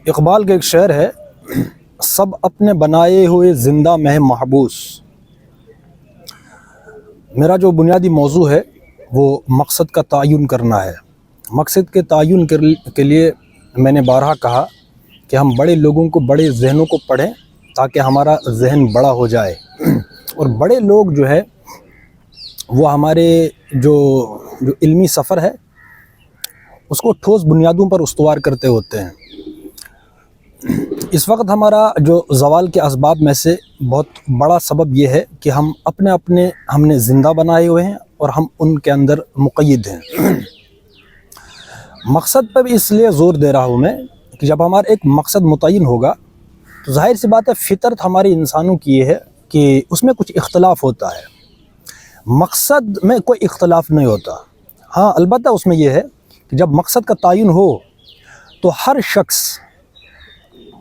اقبال کا ایک شعر ہے، سب اپنے بنائے ہوئے زندہ میں محبوس۔ میرا جو بنیادی موضوع ہے وہ مقصد کا تعین کرنا ہے۔ مقصد کے تعین کے لیے میں نے بارہا کہا کہ ہم بڑے لوگوں کو، بڑے ذہنوں کو پڑھیں تاکہ ہمارا ذہن بڑا ہو جائے، اور بڑے لوگ جو ہے وہ ہمارے جو علمی سفر ہے اس کو ٹھوس بنیادوں پر استوار کرتے ہوتے ہیں۔ اس وقت ہمارا جو زوال کے اسباب میں سے بہت بڑا سبب یہ ہے کہ ہم نے زندہ بنائے ہوئے ہیں اور ہم ان کے اندر مقید ہیں۔ مقصد پہ بھی اس لیے زور دے رہا ہوں میں کہ جب ہمارا ایک مقصد متعین ہوگا تو ظاہر سی بات ہے، فطرت ہماری انسانوں کی یہ ہے کہ اس میں کچھ اختلاف ہوتا ہے۔ مقصد میں کوئی اختلاف نہیں ہوتا، ہاں البتہ اس میں یہ ہے کہ جب مقصد کا تعین ہو تو ہر شخص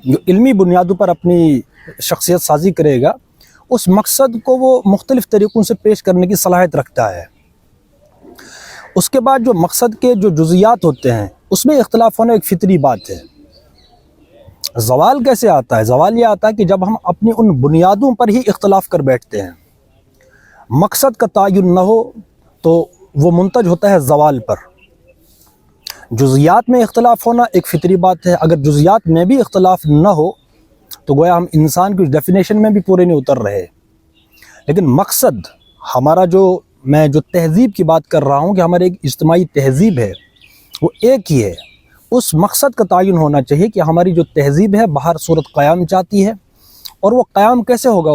جو علمی بنیادوں پر اپنی شخصیت سازی کرے گا، اس مقصد کو وہ مختلف طریقوں سے پیش کرنے کی صلاحیت رکھتا ہے۔ اس کے بعد جو مقصد کے جو جزیات ہوتے ہیں اس میں اختلاف ہونا ایک فطری بات ہے۔ زوال کیسے آتا ہے؟ زوال یہ آتا ہے کہ جب ہم اپنی ان بنیادوں پر ہی اختلاف کر بیٹھتے ہیں۔ مقصد کا تعین نہ ہو تو وہ منتج ہوتا ہے زوال پر۔ جزیات میں اختلاف ہونا ایک فطری بات ہے۔ اگر جزیات میں بھی اختلاف نہ ہو تو گویا ہم انسان کی ڈیفینیشن میں بھی پورے نہیں اتر رہے۔ لیکن مقصد ہمارا میں جو تہذیب کی بات کر رہا ہوں کہ ہمارے ایک اجتماعی تہذیب ہے، وہ ایک ہی ہے۔ اس مقصد کا تعین ہونا چاہیے کہ ہماری جو تہذیب ہے بہر صورت قیام چاہتی ہے، اور وہ قیام کیسے ہوگا؟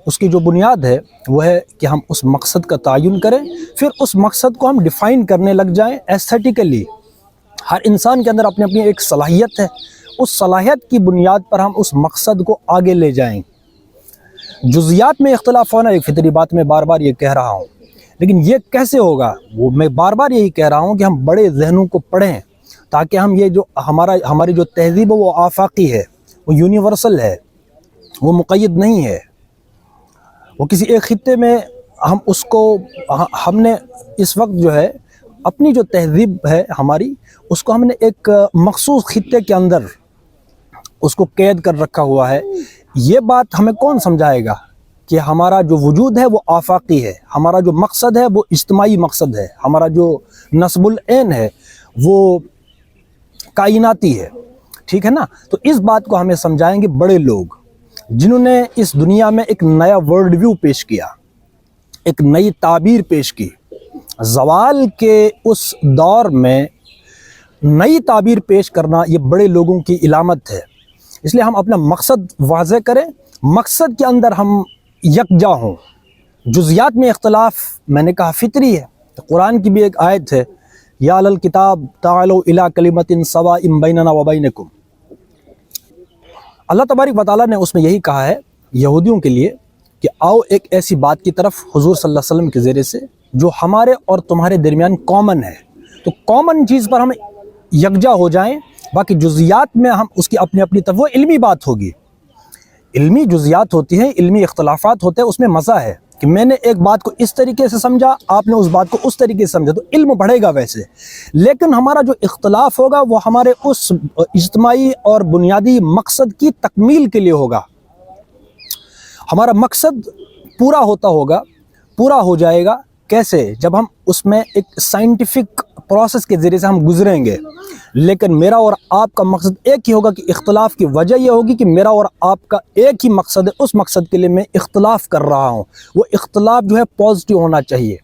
اس کی جو بنیاد ہے وہ ہے کہ ہم اس مقصد کا تعین کریں، پھر اس مقصد کو ہم ڈیفائن کرنے لگ جائیں ایستھیٹیکلی۔ ہر انسان کے اندر اپنی اپنی ایک صلاحیت ہے، اس صلاحیت کی بنیاد پر ہم اس مقصد کو آگے لے جائیں۔ جزیات میں اختلاف ہونا ایک فطری بات، میں بار بار یہ کہہ رہا ہوں، لیکن یہ کیسے ہوگا؟ وہ میں بار بار یہی کہہ رہا ہوں کہ ہم بڑے ذہنوں کو پڑھیں تاکہ ہم یہ جو ہماری جو تہذیب ہے وہ آفاقی ہے، وہ یونیورسل ہے، وہ مقید نہیں ہے۔ وہ کسی ایک خطے میں ہم نے اس وقت جو ہے اپنی جو تہذیب ہے ہماری، اس کو ہم نے ایک مخصوص خطے کے اندر اس کو قید کر رکھا ہوا ہے۔ یہ بات ہمیں کون سمجھائے گا کہ ہمارا جو وجود ہے وہ آفاقی ہے، ہمارا جو مقصد ہے وہ اجتماعی مقصد ہے، ہمارا جو نصب العین ہے وہ کائناتی ہے، ٹھیک ہے نا؟ تو اس بات کو ہمیں سمجھائیں گے بڑے لوگ، جنہوں نے اس دنیا میں ایک نیا ورلڈ ویو پیش کیا، ایک نئی تعبیر پیش کی۔ زوال کے اس دور میں نئی تعبیر پیش کرنا یہ بڑے لوگوں کی علامت ہے۔ اس لیے ہم اپنا مقصد واضح کریں، مقصد کے اندر ہم یکجا ہوں۔ جزیات میں اختلاف میں نے کہا فطری ہے۔ قرآن کی بھی ایک آیت ہے، یا اہل الکتاب تعالوا الی کلمۃ سواء بیننا وبینکم۔ اللہ تبارک و تعالیٰ نے اس میں یہی کہا ہے یہودیوں کے لیے کہ آؤ ایک ایسی بات کی طرف حضور صلی اللہ علیہ وسلم کے ذریعے سے جو ہمارے اور تمہارے درمیان کامن ہے، تو کامن چیز پر ہم یکجا ہو جائیں۔ باقی جزیات میں ہم اس کی اپنی اپنی طرف، وہ علمی بات ہوگی، علمی جزیات ہوتی ہیں، علمی اختلافات ہوتے ہیں، اس میں مزہ ہے کہ میں نے ایک بات کو اس طریقے سے سمجھا، آپ نے اس بات کو اس طریقے سے سمجھا، تو علم بڑھے گا ویسے۔ لیکن ہمارا جو اختلاف ہوگا وہ ہمارے اس اجتماعی اور بنیادی مقصد کی تکمیل کے لیے ہوگا۔ ہمارا مقصد پورا پورا ہو جائے گا کیسے؟ جب ہم اس میں ایک سائنٹیفک پروسیس کے ذریعے سے ہم گزریں گے۔ لیکن میرا اور آپ کا مقصد ایک ہی ہوگا کہ اختلاف کی وجہ یہ ہوگی کہ میرا اور آپ کا ایک ہی مقصد ہے، اس مقصد کے لیے میں اختلاف کر رہا ہوں۔ وہ اختلاف جو ہے پازیٹیو ہونا چاہیے،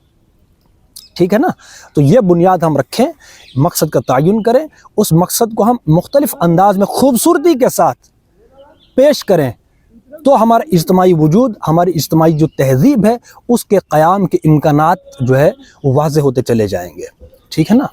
ٹھیک ہے نا؟ تو یہ بنیاد ہم رکھیں، مقصد کا تعین کریں، اس مقصد کو ہم مختلف انداز میں خوبصورتی کے ساتھ پیش کریں، تو ہمارا اجتماعی وجود، ہماری اجتماعی جو تہذیب ہے، اس کے قیام کے امکانات جو ہے وہ واضح ہوتے چلے جائیں گے، ٹھیک ہے نا؟